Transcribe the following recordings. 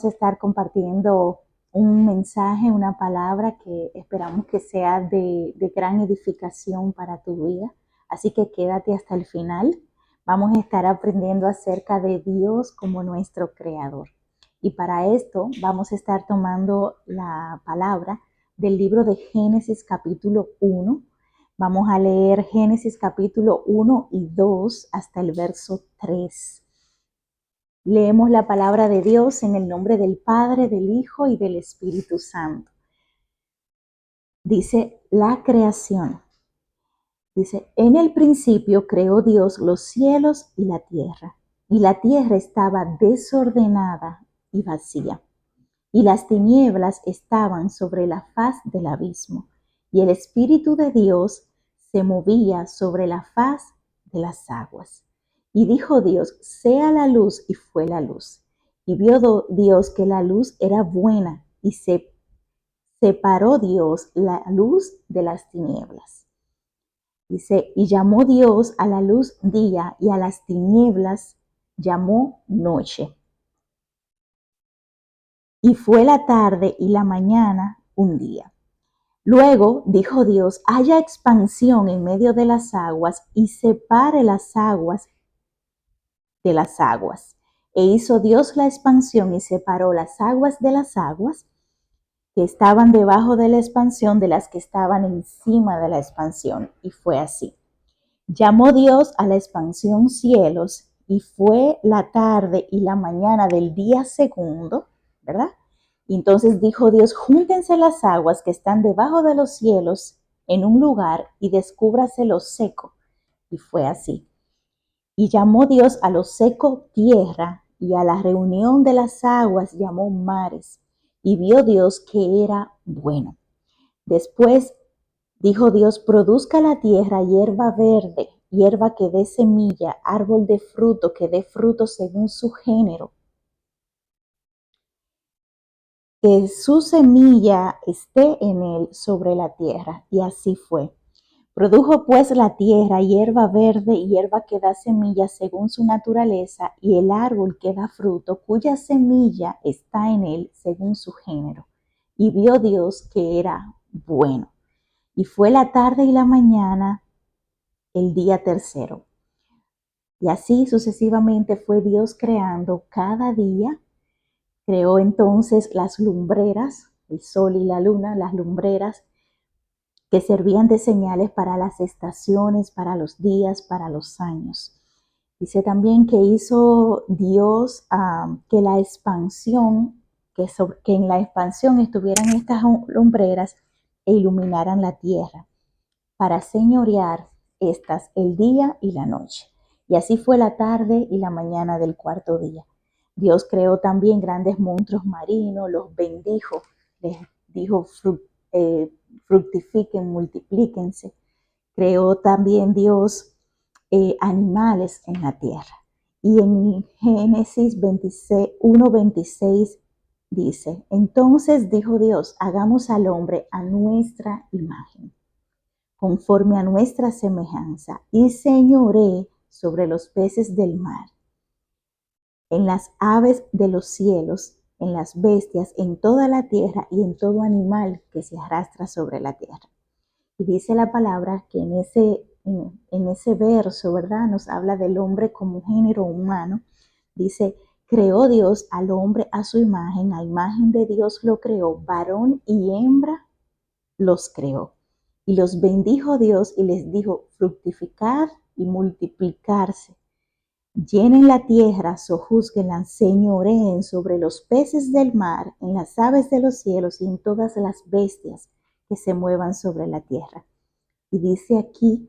Estar compartiendo un mensaje, una palabra que esperamos que sea de gran edificación para tu vida. Así que quédate hasta el final. Vamos a estar aprendiendo acerca de Dios como nuestro creador. Y para esto vamos a estar tomando la palabra del libro de Génesis capítulo 1. Vamos a leer Génesis capítulo 1 y 2 hasta el verso 3. Leemos la palabra de Dios en el nombre del Padre, del Hijo y del Espíritu Santo. Dice la creación. Dice, en el principio creó Dios los cielos y la tierra estaba desordenada y vacía, y las tinieblas estaban sobre la faz del abismo, y el Espíritu de Dios se movía sobre la faz de las aguas. Y dijo Dios, sea la luz, y fue la luz. Y vio Dios que la luz era buena, y se separó Dios la luz de las tinieblas. Dice, y llamó Dios a la luz día, y a las tinieblas llamó noche. Y fue la tarde y la mañana un día. Luego dijo Dios, haya expansión en medio de las aguas y separe las aguas de las aguas. E hizo Dios la expansión y separó las aguas de las aguas que estaban debajo de la expansión de las que estaban encima de la expansión. Y fue así. Llamó Dios a la expansión cielos, y fue la tarde y la mañana del día segundo, ¿verdad? Y entonces dijo Dios, júntense las aguas que están debajo de los cielos en un lugar y descúbrase lo seco. Y fue así. Y llamó Dios a lo seco tierra, y a la reunión de las aguas llamó mares. Y vio Dios que era bueno. Después dijo Dios, produzca la tierra hierba verde, hierba que dé semilla, árbol de fruto que dé fruto según su género, que su semilla esté en él sobre la tierra. Y así fue. Produjo pues la tierra hierba verde, hierba que da semilla según su naturaleza, y el árbol que da fruto, cuya semilla está en él según su género. Y vio Dios que era bueno. Y fue la tarde y la mañana el día tercero. Y así sucesivamente fue Dios creando cada día. Creó entonces las lumbreras, el sol y la luna, las lumbreras que servían de señales para las estaciones, para los días, para los años. Dice también que hizo Dios que la expansión, que en la expansión estuvieran estas lumbreras e iluminaran la tierra, para señorear estas el día y la noche. Y así fue la tarde y la mañana del cuarto día. Dios creó también grandes monstruos marinos, los bendijo, les dijo fructifiquen, multiplíquense. Creó también Dios animales en la tierra. Y en Génesis 1:26 dice, entonces dijo Dios, hagamos al hombre a nuestra imagen, conforme a nuestra semejanza, y señoré sobre los peces del mar, en las aves de los cielos, en las bestias, en toda la tierra y en todo animal que se arrastra sobre la tierra. Y dice la palabra que en ese verso, ¿verdad? Nos habla del hombre como género humano. Dice, creó Dios al hombre a su imagen, a imagen de Dios lo creó, varón y hembra los creó. Y los bendijo Dios y les dijo, fructificar y multiplicarse. Llenen la tierra, sojúzguenla, señoreen sobre los peces del mar, en las aves de los cielos y en todas las bestias que se muevan sobre la tierra. Y dice aquí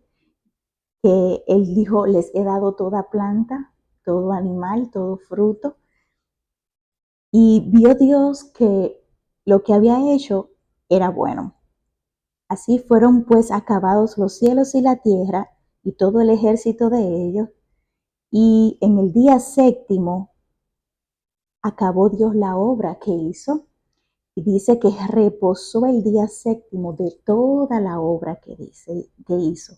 que Él dijo, les he dado toda planta, todo animal, todo fruto. Y vio Dios que lo que había hecho era bueno. Así fueron pues acabados los cielos y la tierra y todo el ejército de ellos. Y en el día séptimo acabó Dios la obra que hizo. Y dice que reposó el día séptimo de toda la obra que hizo.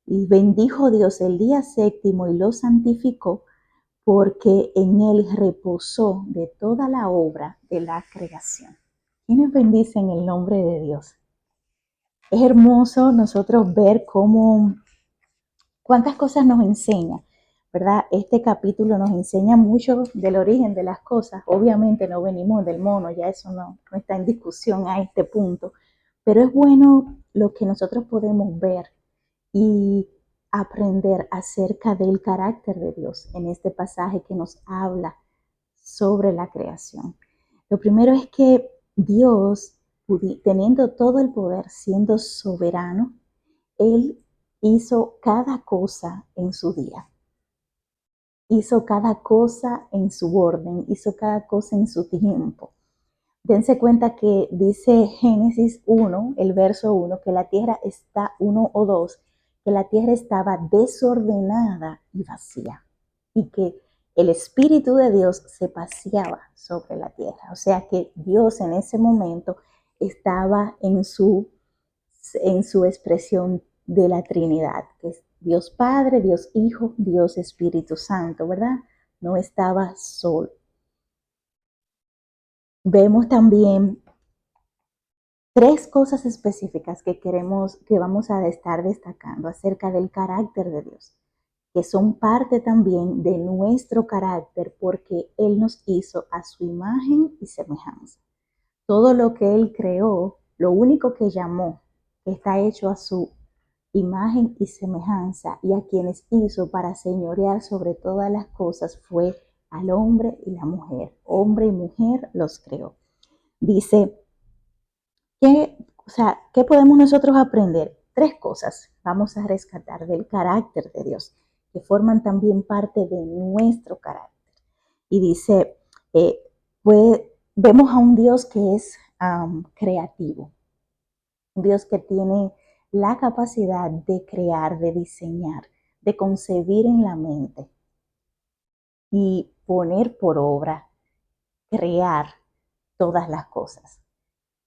Y bendijo Dios el día séptimo y lo santificó, porque en él reposó de toda la obra de la creación. ¿Quiénes bendicen el nombre de Dios? Es hermoso nosotros ver cuántas cosas nos enseña, ¿verdad? Este capítulo nos enseña mucho del origen de las cosas. Obviamente no venimos del mono, ya eso no está en discusión a este punto, pero es bueno lo que nosotros podemos ver y aprender acerca del carácter de Dios en este pasaje que nos habla sobre la creación. Lo primero es que Dios, teniendo todo el poder, siendo soberano, Él hizo cada cosa en su día, hizo cada cosa en su orden, hizo cada cosa en su tiempo. Dense cuenta que dice Génesis 1, el verso 1, que la tierra está, 1 o 2, que la tierra estaba desordenada y vacía y que el Espíritu de Dios se paseaba sobre la tierra. O sea que Dios en ese momento estaba en su expresión de la Trinidad, que es Dios Padre, Dios Hijo, Dios Espíritu Santo, ¿verdad? No estaba solo. Vemos también tres cosas específicas que vamos a estar destacando acerca del carácter de Dios, que son parte también de nuestro carácter porque Él nos hizo a su imagen y semejanza. Todo lo que Él creó, lo único que llamó, está hecho a su imagen y semejanza, y a quienes hizo para señorear sobre todas las cosas fue al hombre y la mujer. Hombre y mujer los creó. Dice, ¿qué podemos nosotros aprender? Tres cosas vamos a rescatar del carácter de Dios, que forman también parte de nuestro carácter. Y dice, pues, vemos a un Dios que es creativo, un Dios que tiene la capacidad de crear, de diseñar, de concebir en la mente y poner por obra, crear todas las cosas.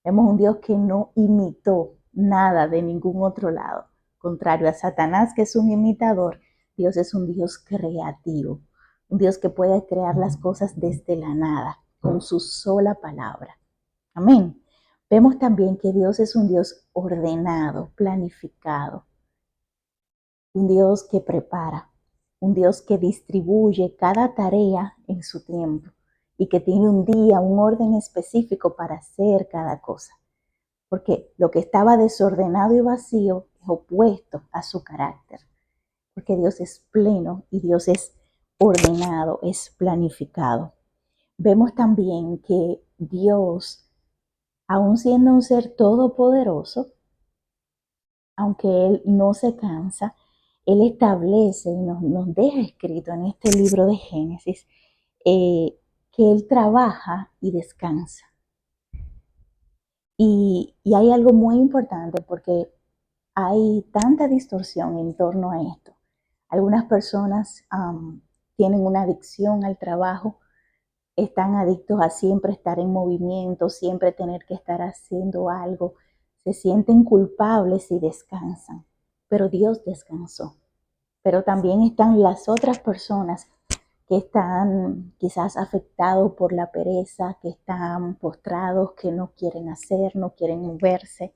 Vemos un Dios que no imitó nada de ningún otro lado. Contrario a Satanás, que es un imitador, Dios es un Dios creativo, un Dios que puede crear las cosas desde la nada, con su sola palabra. Amén. Vemos también que Dios es un Dios ordenado, planificado, un Dios que prepara, un Dios que distribuye cada tarea en su tiempo y que tiene un día, un orden específico para hacer cada cosa. Porque lo que estaba desordenado y vacío es opuesto a su carácter. Porque Dios es pleno y Dios es ordenado, es planificado. Vemos también que Dios, aun siendo un ser todopoderoso, aunque Él no se cansa, Él establece y nos deja escrito en este libro de Génesis que Él trabaja y descansa. Y hay algo muy importante porque hay tanta distorsión en torno a esto. Algunas personas tienen una adicción al trabajo, están adictos a siempre estar en movimiento, siempre tener que estar haciendo algo, se sienten culpables y descansan, pero Dios descansó. Pero también están las otras personas que están quizás afectados por la pereza, que están postrados, que no quieren hacer, no quieren moverse.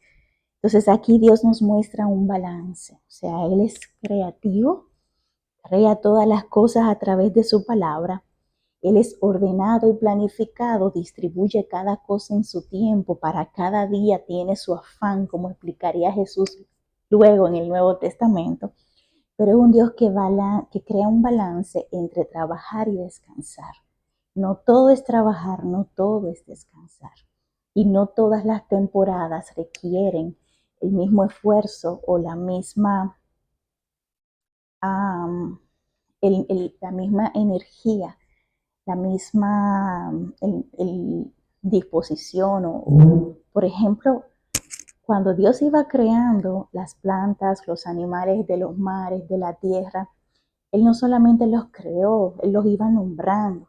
Entonces aquí Dios nos muestra un balance, o sea, Él es creativo, crea todas las cosas a través de su palabra. Él es ordenado y planificado, distribuye cada cosa en su tiempo, para cada día tiene su afán, como explicaría Jesús luego en el Nuevo Testamento. Pero es un Dios que crea un balance entre trabajar y descansar. No todo es trabajar, no todo es descansar. Y no todas las temporadas requieren el mismo esfuerzo o la misma, la misma energía, la misma disposición. Por ejemplo, cuando Dios iba creando las plantas, los animales de los mares, de la tierra, Él no solamente los creó, Él los iba nombrando.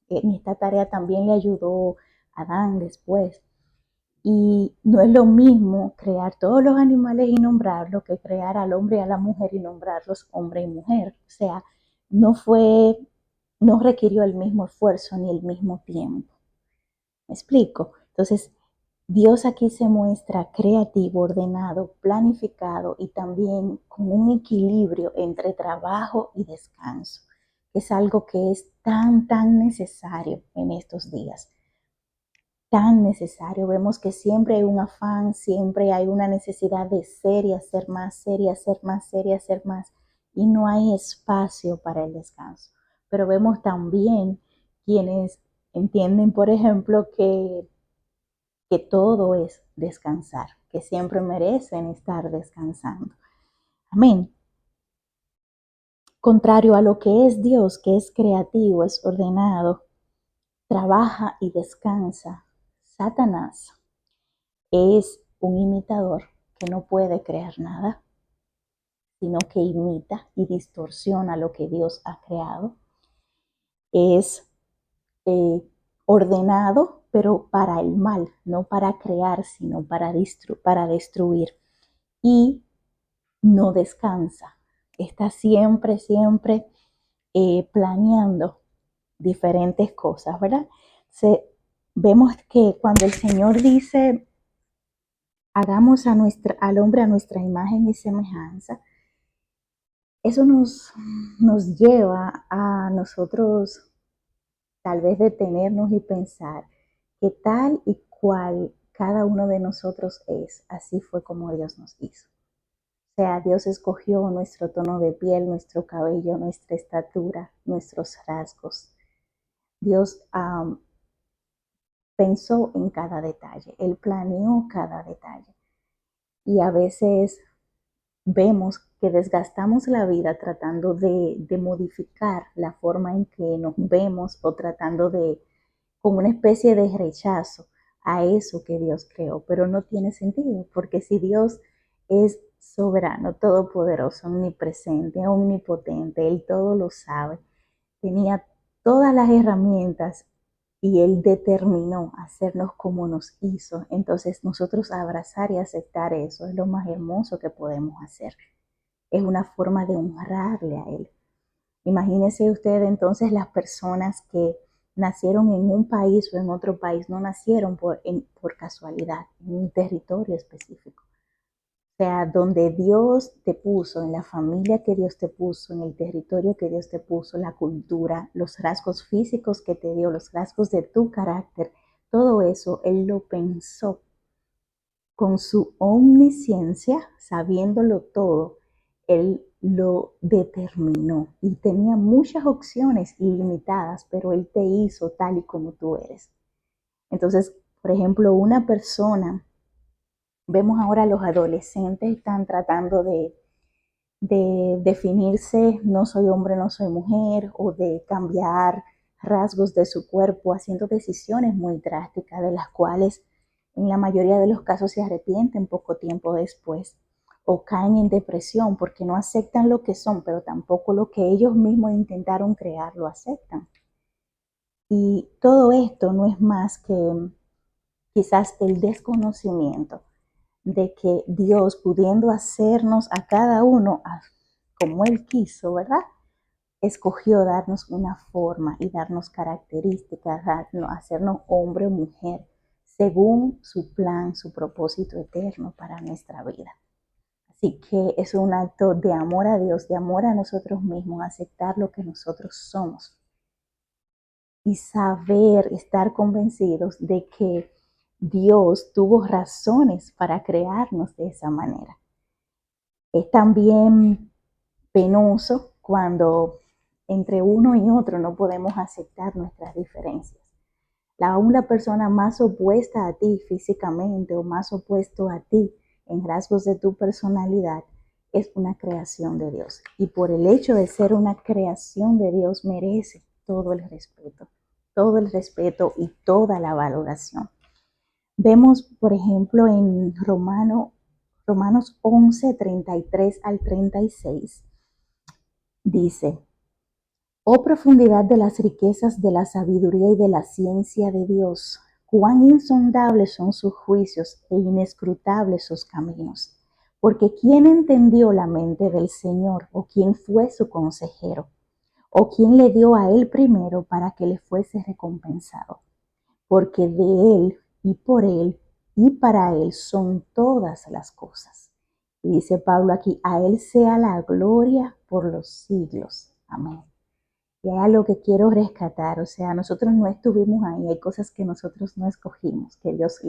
En esta tarea también le ayudó a Adán después. Y no es lo mismo crear todos los animales y nombrarlos que crear al hombre y a la mujer y nombrarlos hombre y mujer. O sea, no fue no requirió el mismo esfuerzo ni el mismo tiempo. ¿Me explico? Entonces, Dios aquí se muestra creativo, ordenado, planificado y también con un equilibrio entre trabajo y descanso. Es algo que es tan necesario en estos días. Tan necesario. Vemos que siempre hay un afán, siempre hay una necesidad de ser y hacer más, ser y hacer más, ser y hacer más. Y no hay espacio para el descanso. Pero vemos también quienes entienden, por ejemplo, que todo es descansar, que siempre merecen estar descansando. Amén. Contrario a lo que es Dios, que es creativo, es ordenado, trabaja y descansa, Satanás es un imitador que no puede crear nada, sino que imita y distorsiona lo que Dios ha creado. Es ordenado, pero para el mal, no para crear, sino para destruir. Y no descansa. Está siempre planeando diferentes cosas, ¿verdad? Vemos que cuando el Señor dice, hagamos al hombre a nuestra imagen y semejanza, eso nos lleva a nosotros tal vez detenernos y pensar que tal y cual cada uno de nosotros es, así fue como Dios nos hizo. O sea, Dios escogió nuestro tono de piel, nuestro cabello, nuestra estatura, nuestros rasgos. Dios pensó en cada detalle, Él planeó cada detalle. Y a veces vemos que desgastamos la vida tratando de modificar la forma en que nos vemos o tratando como una especie de rechazo a eso que Dios creó, pero no tiene sentido, porque si Dios es soberano, todopoderoso, omnipresente, omnipotente, Él todo lo sabe, tenía todas las herramientas y Él determinó hacernos como nos hizo. Entonces nosotros abrazar y aceptar eso es lo más hermoso que podemos hacer. Es una forma de honrarle a Él. Imagínense ustedes entonces las personas que nacieron en un país o en otro país, no nacieron por casualidad, en un territorio específico. O sea, donde Dios te puso, en la familia que Dios te puso, en el territorio que Dios te puso, la cultura, los rasgos físicos que te dio, los rasgos de tu carácter, todo eso Él lo pensó con su omnisciencia, sabiéndolo todo, Él lo determinó y tenía muchas opciones ilimitadas, pero Él te hizo tal y como tú eres. Entonces, por ejemplo, una persona, vemos ahora los adolescentes están tratando de definirse, no soy hombre, no soy mujer, o de cambiar rasgos de su cuerpo, haciendo decisiones muy drásticas, de las cuales en la mayoría de los casos se arrepienten poco tiempo después, o caen en depresión porque no aceptan lo que son, pero tampoco lo que ellos mismos intentaron crear lo aceptan. Y todo esto no es más que quizás el desconocimiento de que Dios, pudiendo hacernos a cada uno como Él quiso, ¿verdad? Escogió darnos una forma y darnos características, hacernos hombre o mujer, según su plan, su propósito eterno para nuestra vida. Así que es un acto de amor a Dios, de amor a nosotros mismos, aceptar lo que nosotros somos y saber, estar convencidos de que Dios tuvo razones para crearnos de esa manera. Es también penoso cuando entre uno y otro no podemos aceptar nuestras diferencias. Aún la persona más opuesta a ti físicamente o más opuesto a ti en rasgos de tu personalidad es una creación de Dios. Y por el hecho de ser una creación de Dios merece todo el respeto y toda la valoración. Vemos, por ejemplo, en Romanos 11, 33 al 36, dice, oh profundidad de las riquezas de la sabiduría y de la ciencia de Dios, cuán insondables son sus juicios e inescrutables sus caminos. Porque ¿quién entendió la mente del Señor o quién fue su consejero? ¿O quién le dio a él primero para que le fuese recompensado? Porque de él y por él y para él son todas las cosas. Y dice Pablo aquí, a él sea la gloria por los siglos. Amén. Y hay algo que quiero rescatar, o sea, nosotros no estuvimos ahí, hay cosas que nosotros no escogimos, que Dios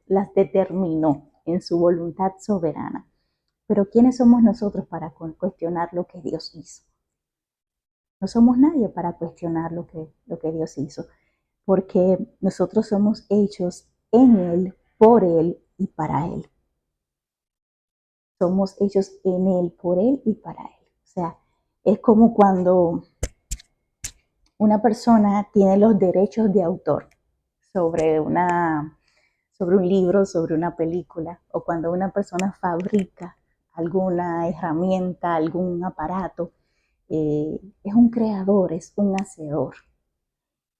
las determinó en su voluntad soberana. Pero ¿quiénes somos nosotros para cuestionar lo que Dios hizo? No somos nadie para cuestionar lo que Dios hizo, porque nosotros somos hechos en Él, por Él y para Él. Somos hechos en Él, por Él y para Él. O sea, es como cuando una persona tiene los derechos de autor sobre sobre un libro, sobre una película, o cuando una persona fabrica alguna herramienta, algún aparato, es un creador, es un hacedor.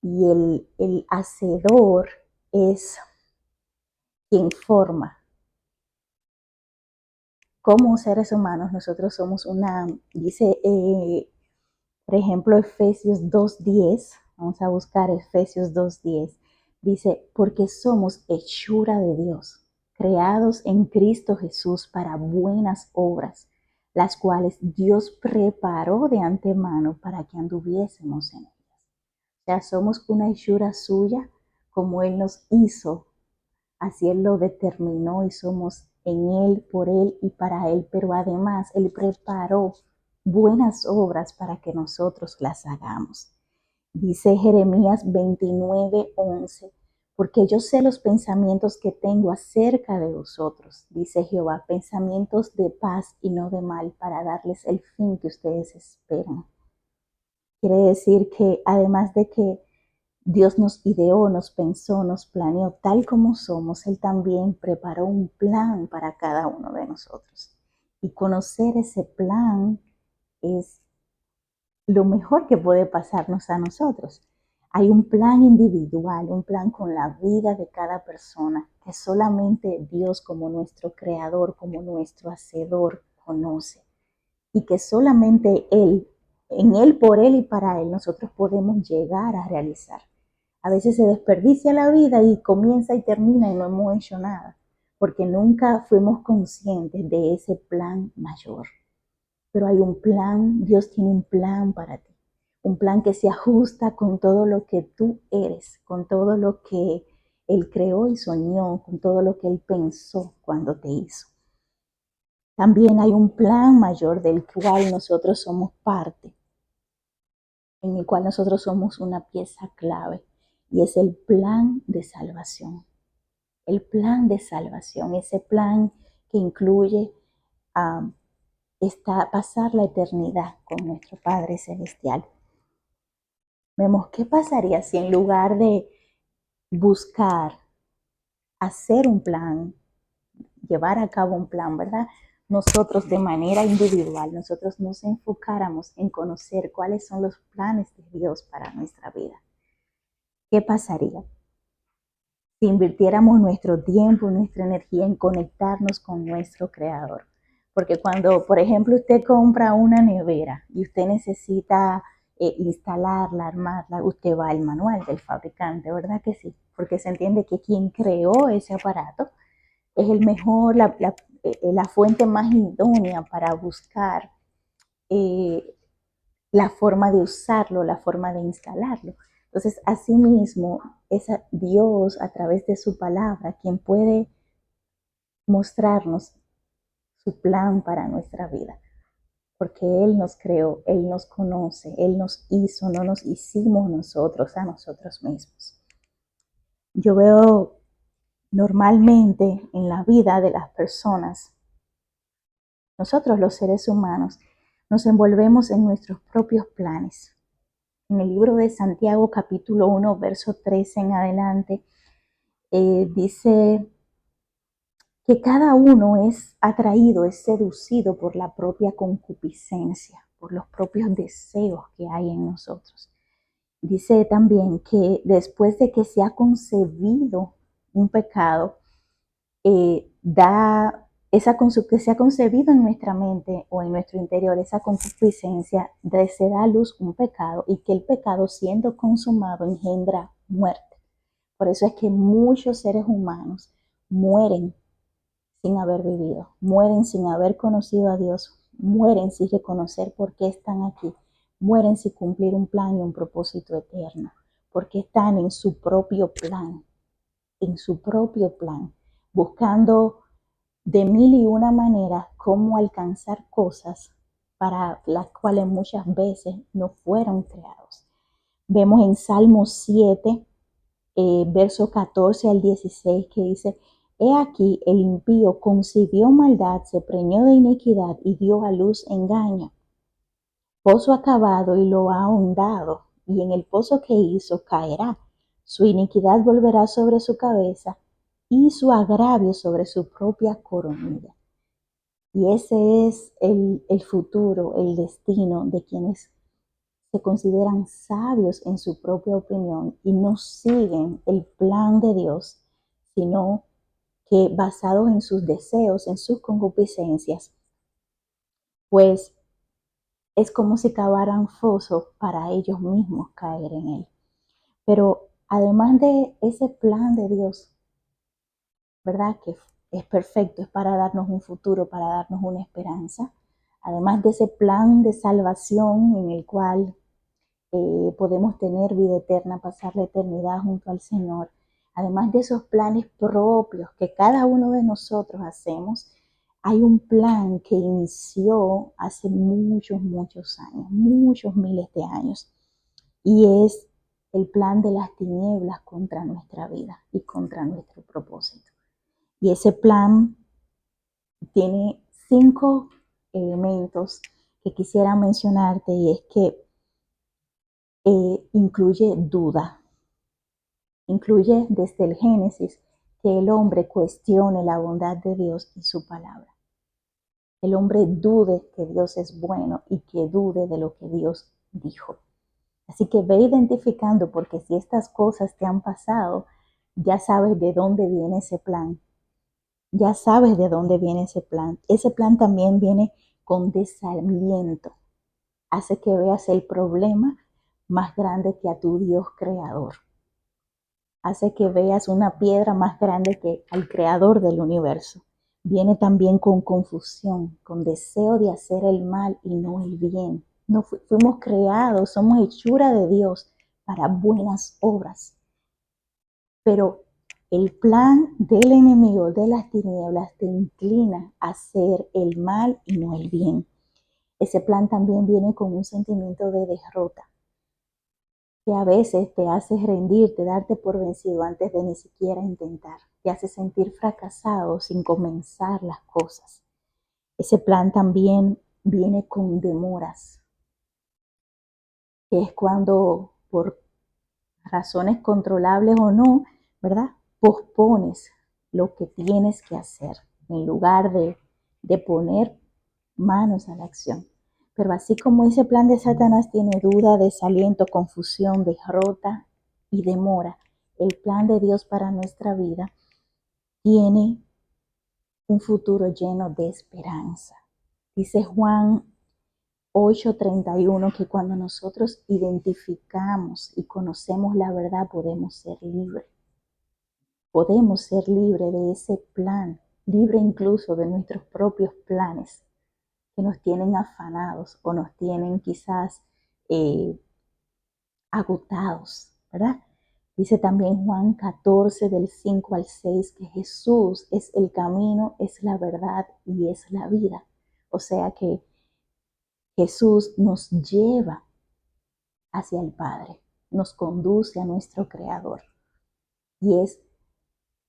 Y el hacedor es quien forma. Como seres humanos, nosotros somos dice, por ejemplo, Efesios 2:10, vamos a buscar Efesios 2:10, dice, porque somos hechura de Dios, creados en Cristo Jesús para buenas obras, las cuales Dios preparó de antemano para que anduviésemos en ellas. O sea, somos una hechura suya, como Él nos hizo, así Él lo determinó y somos en Él, por Él y para Él, pero además Él preparó buenas obras para que nosotros las hagamos. Dice Jeremías 29:11, porque yo sé los pensamientos que tengo acerca de vosotros, dice Jehová, pensamientos de paz y no de mal, para darles el fin que ustedes esperan. Quiere decir que además de que Dios nos ideó, nos pensó, nos planeó tal como somos, Él también preparó un plan para cada uno de nosotros. Y conocer ese plan es lo mejor que puede pasarnos a nosotros. Hay un plan individual, un plan con la vida de cada persona que solamente Dios como nuestro creador, como nuestro hacedor conoce. Y que solamente Él, en Él, por Él y para Él, nosotros podemos llegar a realizar. A veces se desperdicia la vida y comienza y termina y no hemos hecho nada, porque nunca fuimos conscientes de ese plan mayor. Pero hay un plan, Dios tiene un plan para ti, un plan que se ajusta con todo lo que tú eres, con todo lo que Él creó y soñó, con todo lo que Él pensó cuando te hizo. También hay un plan mayor del cual nosotros somos parte, en el cual nosotros somos una pieza clave, y es el plan de salvación. El plan de salvación, ese plan que incluye pasar la eternidad con nuestro Padre Celestial. Vemos qué pasaría si en lugar de buscar hacer un plan, llevar a cabo un plan, ¿verdad? Nosotros de manera individual, nosotros nos enfocáramos en conocer cuáles son los planes de Dios para nuestra vida. ¿Qué pasaría si invirtiéramos nuestro tiempo, nuestra energía en conectarnos con nuestro Creador? Porque cuando, por ejemplo, usted compra una nevera y usted necesita instalarla, armarla, usted va al manual del fabricante, ¿verdad que sí? Porque se entiende que quien creó ese aparato es el mejor, la fuente más idónea para buscar eh, la forma de usarlo, la forma de instalarlo. Entonces, asimismo, es Dios a través de su palabra quien puede mostrarnos su plan para nuestra vida, porque Él nos creó, Él nos conoce, Él nos hizo, no nos hicimos nosotros a nosotros mismos. Yo veo normalmente en la vida de las personas, nosotros los seres humanos, nos envolvemos en nuestros propios planes. En el libro de Santiago capítulo 1, verso 13 en adelante, dice que cada uno es atraído, es seducido por la propia concupiscencia, por los propios deseos que hay en nosotros. Dice también que después de que se ha concebido un pecado, da que se ha concebido en nuestra mente o en nuestro interior, esa concupiscencia, se da a luz un pecado y que el pecado siendo consumado engendra muerte. Por eso es que muchos seres humanos mueren sin haber vivido, mueren sin haber conocido a Dios, mueren sin reconocer por qué están aquí, mueren sin cumplir un plan y un propósito eterno, porque están en su propio plan, buscando de mil y una maneras cómo alcanzar cosas para las cuales muchas veces no fueron creados. Vemos en Salmo 7, verso 14 al 16, que dice: He aquí el impío concibió maldad, se preñó de iniquidad y dio a luz engaño. Pozo acabado y lo ha ahondado, y en el pozo que hizo caerá. Su iniquidad volverá sobre su cabeza y su agravio sobre su propia coronilla. Y ese es el futuro, el destino de quienes se consideran sabios en su propia opinión y no siguen el plan de Dios, sino que basados en sus deseos, en sus concupiscencias, pues es como si cavaran foso para ellos mismos caer en él. Pero además de ese plan de Dios, ¿verdad? Que es perfecto, es para darnos un futuro, para darnos una esperanza. Además de ese plan de salvación en el cual podemos tener vida eterna, pasar la eternidad junto al Señor. Además de esos planes propios que cada uno de nosotros hacemos, hay un plan que inició hace muchos, muchos años, muchos miles de años, y es el plan de las tinieblas contra nuestra vida y contra nuestro propósito. Y ese plan tiene 5 elementos que quisiera mencionarte, y es que incluye duda, incluye desde el Génesis que el hombre cuestione la bondad de Dios y su palabra. El hombre dude que Dios es bueno y que dude de lo que Dios dijo. Así que ve identificando, porque si estas cosas te han pasado, ya sabes de dónde viene ese plan. Ya sabes de dónde viene ese plan. Ese plan también viene con desaliento. Hace que veas el problema más grande que a tu Dios creador. Hace que veas una piedra más grande que al creador del universo. Viene también con confusión, con deseo de hacer el mal y no el bien. No fuimos creados, somos hechura de Dios para buenas obras. Pero el plan del enemigo de las tinieblas te inclina a hacer el mal y no el bien. Ese plan también viene con un sentimiento de derrota, que a veces te hace rendirte, darte por vencido antes de ni siquiera intentar. Te hace sentir fracasado sin comenzar las cosas. Ese plan también viene con demoras, que es cuando por razones controlables o no, ¿verdad? Pospones lo que tienes que hacer en lugar de poner manos a la acción. Pero así como ese plan de Satanás tiene duda, desaliento, confusión, derrota y demora, el plan de Dios para nuestra vida tiene un futuro lleno de esperanza. Dice Juan 8:31 que cuando nosotros identificamos y conocemos la verdad podemos ser libres. Podemos ser libres de ese plan, libre incluso de nuestros propios planes que nos tienen afanados o nos tienen quizás agotados, ¿verdad? Dice también Juan 14 del 5 al 6 que Jesús es el camino, es la verdad y es la vida. O sea que Jesús nos lleva hacia el Padre, nos conduce a nuestro Creador. Y es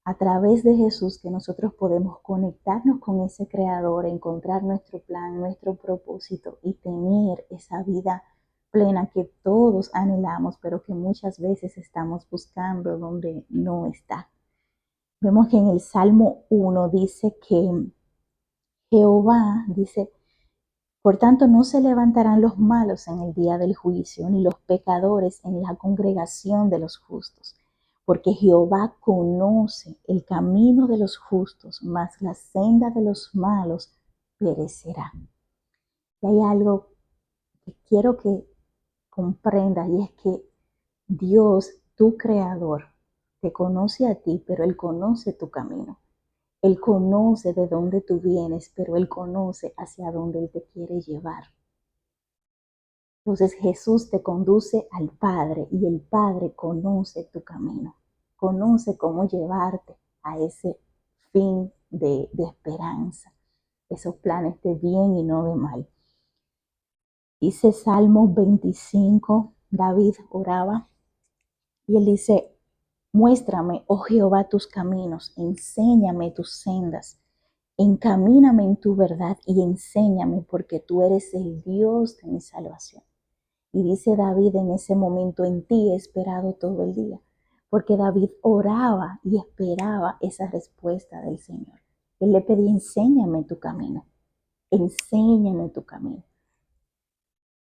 a través de Jesús que nosotros podemos conectarnos con ese Creador, encontrar nuestro plan, nuestro propósito y tener esa vida plena que todos anhelamos, pero que muchas veces estamos buscando donde no está. Vemos que en el Salmo 1 dice que Jehová dice: por tanto, no se levantarán los malos en el día del juicio, ni los pecadores en la congregación de los justos. porque Jehová conoce el camino de los justos, mas la senda de los malos perecerá. Y hay algo que quiero que comprendas, y es que Dios, tu creador, te conoce a ti, pero Él conoce tu camino. Él conoce de dónde tú vienes, pero Él conoce hacia dónde Él te quiere llevar. Entonces Jesús te conduce al Padre y el Padre conoce tu camino, conoce cómo llevarte a ese fin de esperanza, esos planes de bien y no de mal. Dice Salmo 25, David oraba y él dice: muéstrame, oh Jehová, tus caminos, enséñame tus sendas, encamíname en tu verdad y enséñame, porque tú eres el Dios de mi salvación. Y dice David en ese momento: en ti he esperado todo el día, porque David oraba y esperaba esa respuesta del Señor. Él le pedía: enséñame tu camino, enséñame tu camino.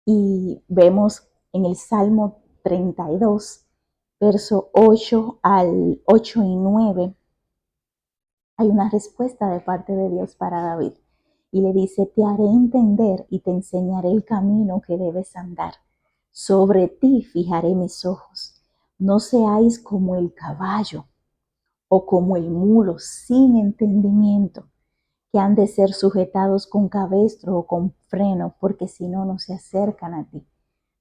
Y vemos en el Salmo 32, verso 8 al 8 y 9, hay una respuesta de parte de Dios para David. Y le dice: te haré entender y te enseñaré el camino que debes andar. Sobre ti fijaré mis ojos. No seáis como el caballo o como el mulo sin entendimiento, que han de ser sujetados con cabestro o con freno, porque si no, no se acercan a ti.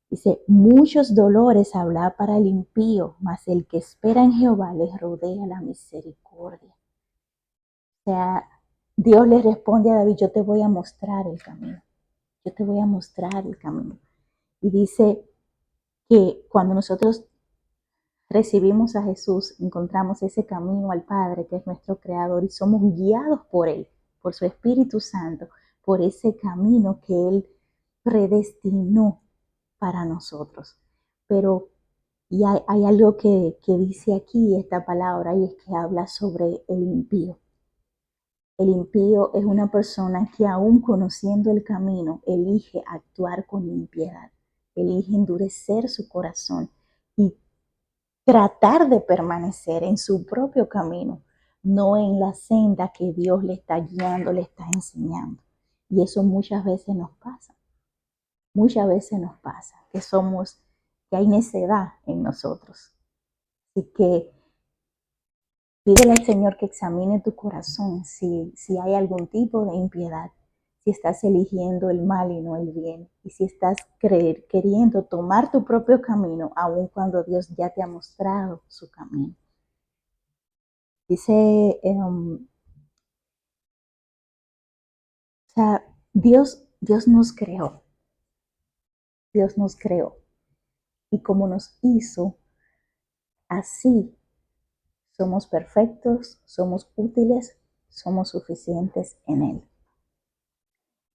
Dice: muchos dolores habrá para el impío, mas el que espera en Jehová les rodea la misericordia. O sea, Dios le responde a David: yo te voy a mostrar el camino. Yo te voy a mostrar el camino. Y dice que cuando nosotros recibimos a Jesús, encontramos ese camino al Padre, que es nuestro Creador, y somos guiados por Él, por su Espíritu Santo, por ese camino que Él predestinó para nosotros. Pero y hay algo que dice aquí esta palabra, y es que habla sobre el impío. El impío es una persona que, aún conociendo el camino, elige actuar con impiedad, elige endurecer su corazón y tratar de permanecer en su propio camino, no en la senda que Dios le está guiando, le está enseñando. Y eso muchas veces nos pasa. Muchas veces nos pasa que hay necedad en nosotros. Así que pídele al Señor que examine tu corazón si hay algún tipo de impiedad, si estás eligiendo el mal y no el bien, y si estás queriendo tomar tu propio camino, aun cuando Dios ya te ha mostrado su camino. Dice, o sea, Dios nos creó, y como nos hizo, así somos perfectos, somos útiles, somos suficientes en Él.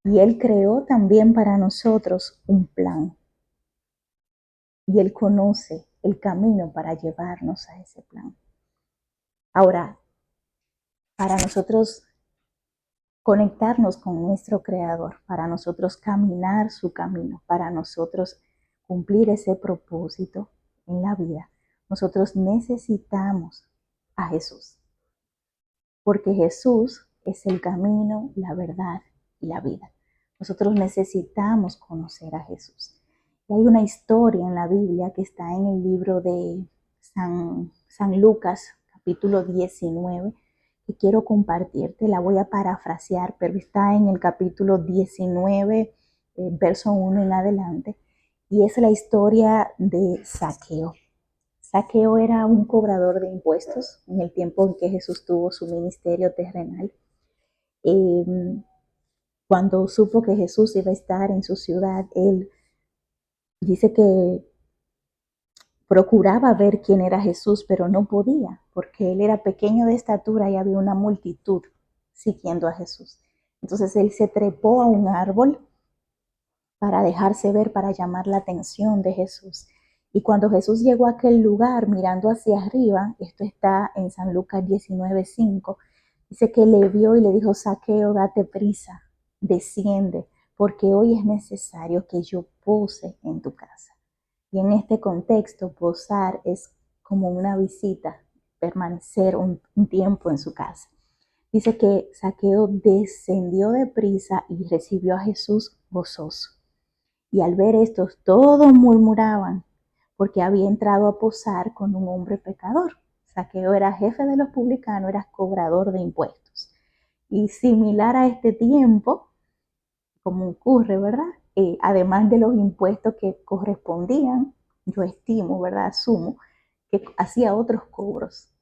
Y Él creó también para nosotros un plan. Y Él conoce el camino para llevarnos a ese plan. Ahora, para nosotros conectarnos con nuestro Creador, para nosotros caminar su camino, para nosotros cumplir ese propósito en la vida, nosotros necesitamos a Jesús. Porque Jesús es el camino, la verdad y la vida. Nosotros necesitamos conocer a Jesús. Y hay una historia en la Biblia que está en el libro de San Lucas, capítulo 19, que quiero compartirte. La voy a parafrasear, pero está en el capítulo 19, verso 1 en adelante. Y es la historia de Zaqueo. Zaqueo era un cobrador de impuestos en el tiempo en que Jesús tuvo su ministerio terrenal. Cuando supo que Jesús iba a estar en su ciudad, él dice que procuraba ver quién era Jesús, pero no podía, porque él era pequeño de estatura y había una multitud siguiendo a Jesús. Entonces él se trepó a un árbol para dejarse ver, para llamar la atención de Jesús. Y cuando Jesús llegó a aquel lugar mirando hacia arriba, esto está en San Lucas 19:5, dice que le vio y le dijo: Zaqueo, date prisa, desciende, porque hoy es necesario que yo pose en tu casa. Y en este contexto, posar es como una visita, permanecer un tiempo en su casa. Dice que Zaqueo descendió deprisa y recibió a Jesús gozoso. Y al ver esto, todos murmuraban porque había entrado a posar con un hombre pecador. Zaqueo era jefe de los publicanos, era cobrador de impuestos. Y similar a este tiempo, como ocurre, ¿verdad? Además de los impuestos que correspondían, yo estimo, ¿verdad? Asumo que hacía otros cobros,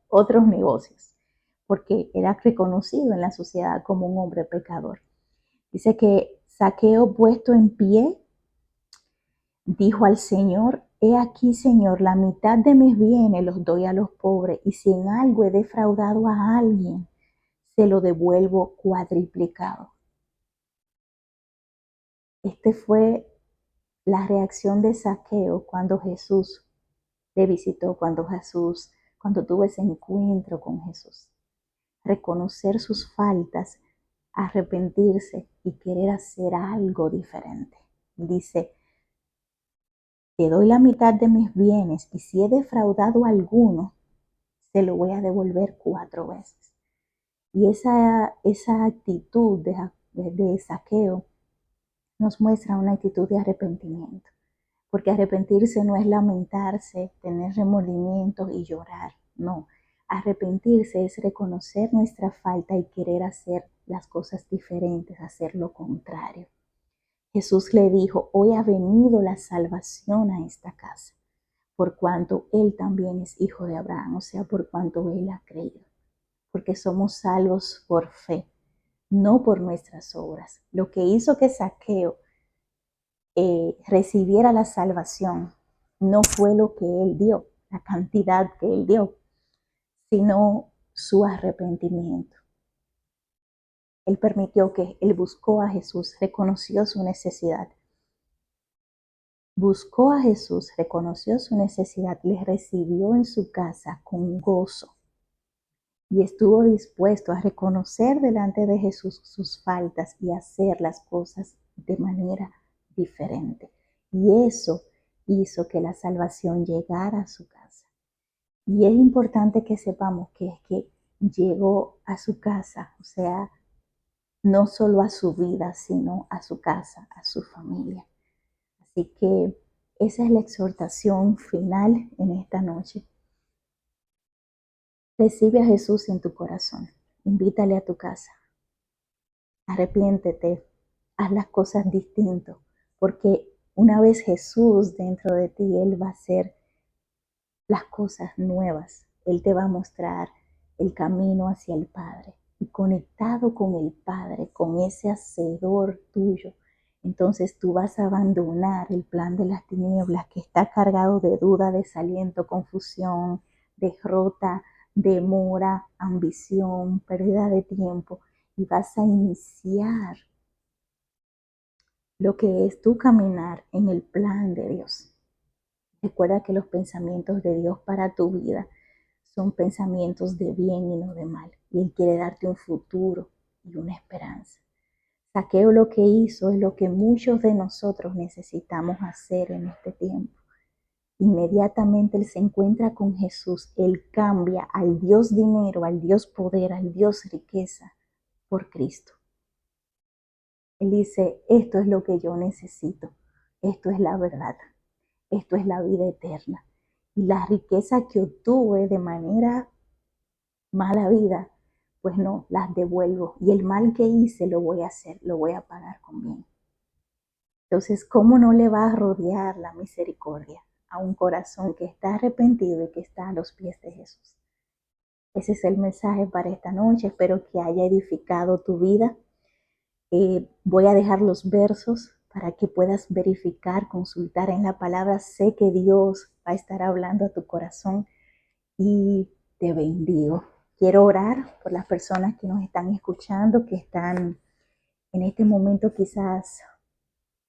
otros negocios, porque era reconocido en la sociedad como un hombre pecador. Dice que Zaqueo, puesto en pie, dijo al Señor: he aquí, Señor, la mitad de mis bienes los doy a los pobres, y si en algo he defraudado a alguien, se lo devuelvo cuadriplicado. Este fue la reacción de Zaqueo cuando Jesús le visitó, cuando tuvo ese encuentro con Jesús. Reconocer sus faltas, arrepentirse y querer hacer algo diferente. Dice: te doy la mitad de mis bienes y si he defraudado a alguno, se lo voy a devolver 4 veces. Y esa actitud de Zaqueo nos muestra una actitud de arrepentimiento. Porque arrepentirse no es lamentarse, tener remordimientos y llorar. No, arrepentirse es reconocer nuestra falta y querer hacer las cosas diferentes, hacer lo contrario. Jesús le dijo: hoy ha venido la salvación a esta casa, por cuanto él también es hijo de Abraham, o sea, por cuanto él ha creído. Porque somos salvos por fe, no por nuestras obras. Lo que hizo que Zaqueo recibiera la salvación no fue lo que él dio, la cantidad que él dio, sino su arrepentimiento. Él permitió que él buscó a Jesús, reconoció su necesidad. Buscó a Jesús, reconoció su necesidad, le recibió en su casa con gozo y estuvo dispuesto a reconocer delante de Jesús sus faltas y hacer las cosas de manera diferente. Y eso hizo que la salvación llegara a su casa. Y es importante que sepamos que llegó a su casa, o sea, no solo a su vida, sino a su casa, a su familia. Así que esa es la exhortación final en esta noche. Recibe a Jesús en tu corazón, invítale a tu casa, arrepiéntete, haz las cosas distinto, porque una vez Jesús dentro de ti, Él va a hacer las cosas nuevas. Él te va a mostrar el camino hacia el Padre. Y conectado con el Padre, con ese hacedor tuyo, entonces tú vas a abandonar el plan de las tinieblas que está cargado de duda, desaliento, confusión, derrota, demora, ambición, pérdida de tiempo, y vas a iniciar lo que es tu caminar en el plan de Dios. Recuerda que los pensamientos de Dios para tu vida son pensamientos de bien y no de mal. Y Él quiere darte un futuro y una esperanza. Zaqueo lo que hizo es lo que muchos de nosotros necesitamos hacer en este tiempo. Inmediatamente él se encuentra con Jesús. Él cambia al Dios dinero, al Dios poder, al Dios riqueza por Cristo. Él dice: esto es lo que yo necesito. Esto es la verdad. Esto es la vida eterna. Y la riqueza que obtuve de manera mala vida, pues no, las devuelvo. Y el mal que hice lo voy a hacer, lo voy a pagar con bien. Entonces, ¿cómo no le va a rodear la misericordia a un corazón que está arrepentido y que está a los pies de Jesús? Ese es el mensaje para esta noche. Espero que haya edificado tu vida. Voy a dejar los versos para que puedas verificar, consultar en la palabra. Sé que Dios va a estar hablando a tu corazón y te bendigo. Quiero orar por las personas que nos están escuchando, que están en este momento quizás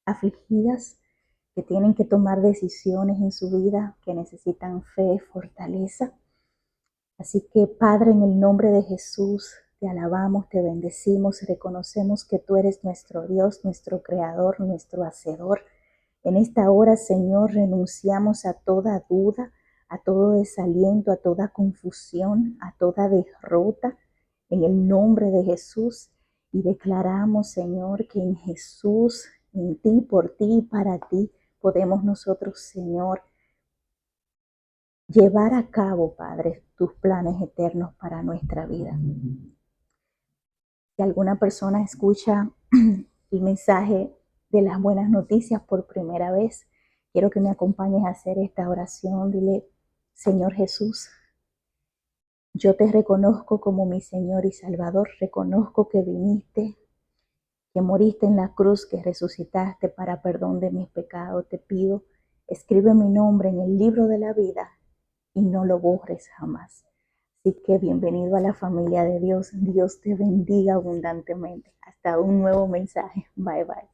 afligidas, que tienen que tomar decisiones en su vida, que necesitan fe, fortaleza. Así que, Padre, en el nombre de Jesús, te alabamos, te bendecimos, reconocemos que tú eres nuestro Dios, nuestro Creador, nuestro Hacedor. En esta hora, Señor, renunciamos a toda duda, a todo desaliento, a toda confusión, a toda derrota, en el nombre de Jesús. Y declaramos, Señor, que en Jesús, en ti, por ti y para ti, podemos nosotros, Señor, llevar a cabo, Padre, tus planes eternos para nuestra vida. Si alguna persona escucha el mensaje de las buenas noticias por primera vez, quiero que me acompañes a hacer esta oración. Dile: Señor Jesús, yo te reconozco como mi Señor y Salvador. Reconozco que viniste, que moriste en la cruz, que resucitaste para perdón de mis pecados. Te pido, escribe mi nombre en el libro de la vida y no lo borres jamás. Así que bienvenido a la familia de Dios. Dios te bendiga abundantemente. Hasta un nuevo mensaje. Bye bye.